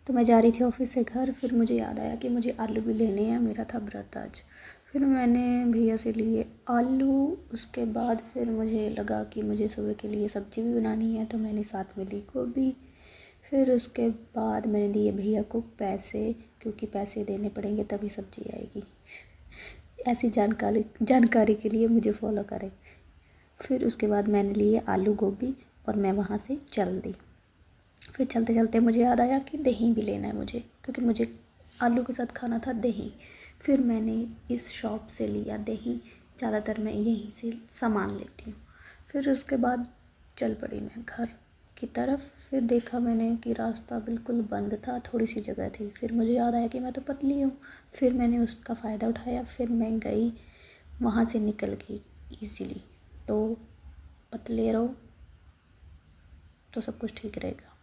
तो मैं जा रही थी ऑफिस से घर, फिर मुझे याद आया कि मुझे आलू भी लेने हैं, मेरा था व्रत आज। फिर मैंने भैया से लिए आलू। उसके बाद फिर मुझे लगा कि मुझे सुबह के लिए सब्ज़ी भी बनानी है, तो मैंने साथ में ली गोभी। फिर उसके बाद मैंने दिए भैया को पैसे, क्योंकि पैसे देने पड़ेंगे तभी सब्ज़ी आएगी। ऐसी जानकारी जानकारी के लिए मुझे फॉलो करें। फिर उसके बाद मैंने लिए आलू गोभी और मैं वहाँ से चल दी। फिर चलते चलते मुझे याद आया कि दही भी लेना है मुझे, क्योंकि मुझे आलू के साथ खाना था दही। फिर मैंने इस शॉप से लिया दही। ज़्यादातर मैं यहीं से सामान लेती हूँ। फिर उसके बाद चल पड़ी मैं घर की तरफ। फिर देखा मैंने कि रास्ता बिल्कुल बंद था, थोड़ी सी जगह थी। फिर मुझे याद आया कि मैं तो पतली हूँ। फिर मैंने उसका फ़ायदा उठाया, फिर मैं गई, वहाँ से निकल गई ईज़िली। तो पतले रहो तो सब कुछ ठीक रहेगा।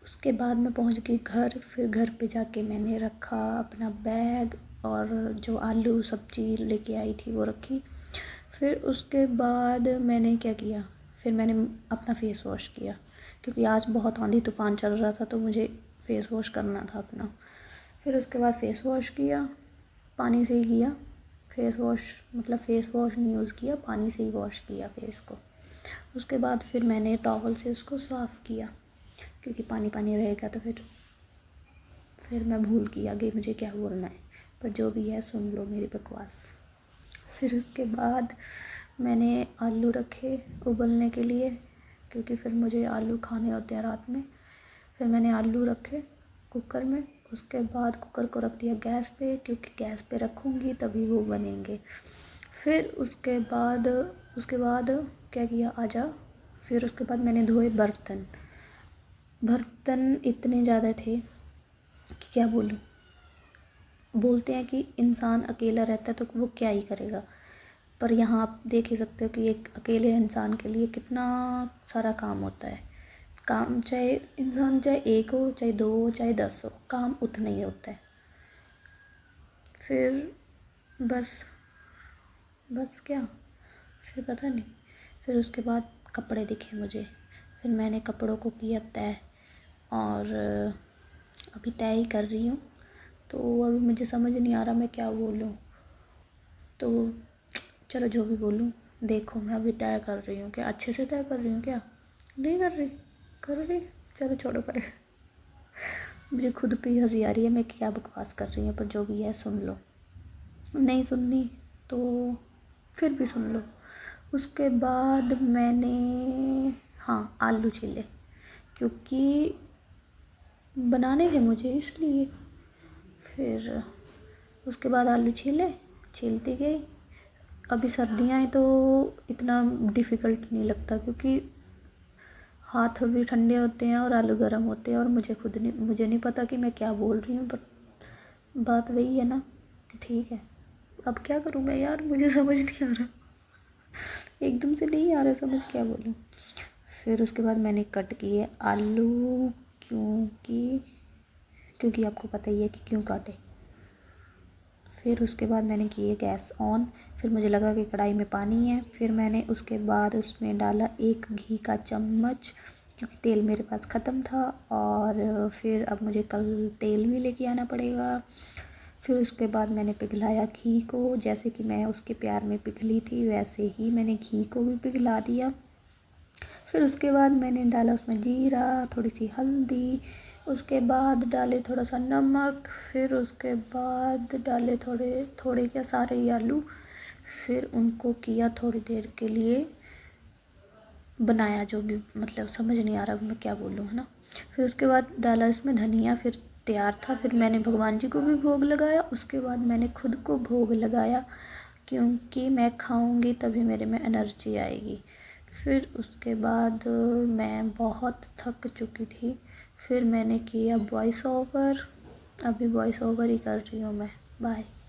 उसके बाद मैं पहुंच गई घर। फिर घर पे जाके मैंने रखा अपना बैग और जो आलू सब्ज़ी लेके आई थी वो रखी। फिर उसके बाद मैंने क्या किया, फिर मैंने अपना फ़ेस वॉश किया, क्योंकि आज बहुत आंधी तूफ़ान चल रहा था, तो मुझे फ़ेस वॉश करना था अपना। फिर उसके बाद फ़ेस वॉश किया, पानी से ही किया फ़ेस वॉश, मतलब फ़ेस वॉश नहीं यूज़ किया, पानी से ही वॉश किया फ़ेस को। उसके बाद फिर मैंने टॉवल से उसको साफ़ किया, क्योंकि पानी पानी रहेगा तो फिर मैं भूल गई आगे मुझे क्या बोलना है। पर जो भी है सुन लो मेरी बकवास। फिर उसके बाद मैंने आलू रखे उबलने के लिए, क्योंकि फिर मुझे आलू खाने होते हैं रात में। फिर मैंने आलू रखे कुकर में। उसके बाद कुकर को रख दिया गैस पे, क्योंकि गैस पे रखूँगी तभी वो बनेंगे। फिर उसके बाद क्या किया, आजा। फिर उसके बाद मैंने धोए बर्तन। बर्तन इतने ज़्यादा थे कि क्या बोलूँ। बोलते हैं कि इंसान अकेला रहता है तो वो क्या ही करेगा, पर यहाँ आप देख ही सकते हो कि एक अकेले इंसान के लिए कितना सारा काम होता है। काम चाहे इंसान चाहे एक हो, चाहे दो हो, चाहे 10 हो, काम उतना ही होता है। फिर बस क्या, फिर पता नहीं। फिर उसके बाद कपड़े दिखे मुझे। फिर मैंने कपड़ों को किया तय, और अभी तय ही कर रही हूँ। तो अभी मुझे समझ नहीं आ रहा मैं क्या बोलूँ। तो चलो जो भी बोलूँ, देखो मैं अभी तय कर रही हूँ, क्या अच्छे से तय कर रही हूँ, क्या नहीं कर रही। चलो छोड़ो परे। मुझे खुद पे ही हंसी आ रही है मैं क्या बकवास कर रही हूँ, पर जो भी है सुन लो। नहीं सुननी तो फिर भी सुन लो। उसके बाद मैंने हाँ आलू छीले, क्योंकि बनाने थे मुझे इसलिए। फिर उसके बाद आलू छीलती गई। अभी सर्दियाँ हैं तो इतना डिफ़िकल्ट नहीं लगता, क्योंकि हाथ भी ठंडे होते हैं और आलू गर्म होते हैं, और मुझे नहीं पता कि मैं क्या बोल रही हूँ, पर बात वही है ना कि ठीक है। अब क्या करूँ मैं यार, मुझे समझ नहीं आ रहा, एकदम से नहीं आ रहा समझ क्या बोलूँ। फिर उसके बाद मैंने कट किए आलू, क्योंकि आपको पता ही है कि क्यों काटे। फिर उसके बाद मैंने किए गैस ऑन। फिर मुझे लगा कि कढ़ाई में पानी है। फिर मैंने उसके बाद उसमें डाला एक घी का चम्मच, क्योंकि तेल मेरे पास ख़त्म था, और फिर अब मुझे कल तेल भी लेके आना पड़ेगा। फिर उसके बाद मैंने पिघलाया घी को, जैसे कि मैं उसके प्यार में पिघली थी वैसे ही मैंने घी को भी पिघला दिया। फिर उसके बाद मैंने डाला उसमें जीरा, थोड़ी सी हल्दी, उसके बाद डाले थोड़ा सा नमक। फिर उसके बाद डाले थोड़े थोड़े क्या सारे ही आलू। फिर उनको किया थोड़ी देर के लिए बनाया, जो भी मतलब समझ नहीं आ रहा मैं क्या बोलूँ, है ना। फिर उसके बाद डाला इसमें धनिया, फिर तैयार था। फिर मैंने भगवान जी को भी भोग लगाया, उसके बाद मैंने खुद को भोग लगाया, क्योंकि मैं खाऊंगी तभी मेरे में एनर्जी आएगी। फिर उसके बाद मैं बहुत थक चुकी थी। फिर मैंने किया वॉइस ओवर, अभी वॉइस ओवर ही कर रही हूँ मैं। बाय।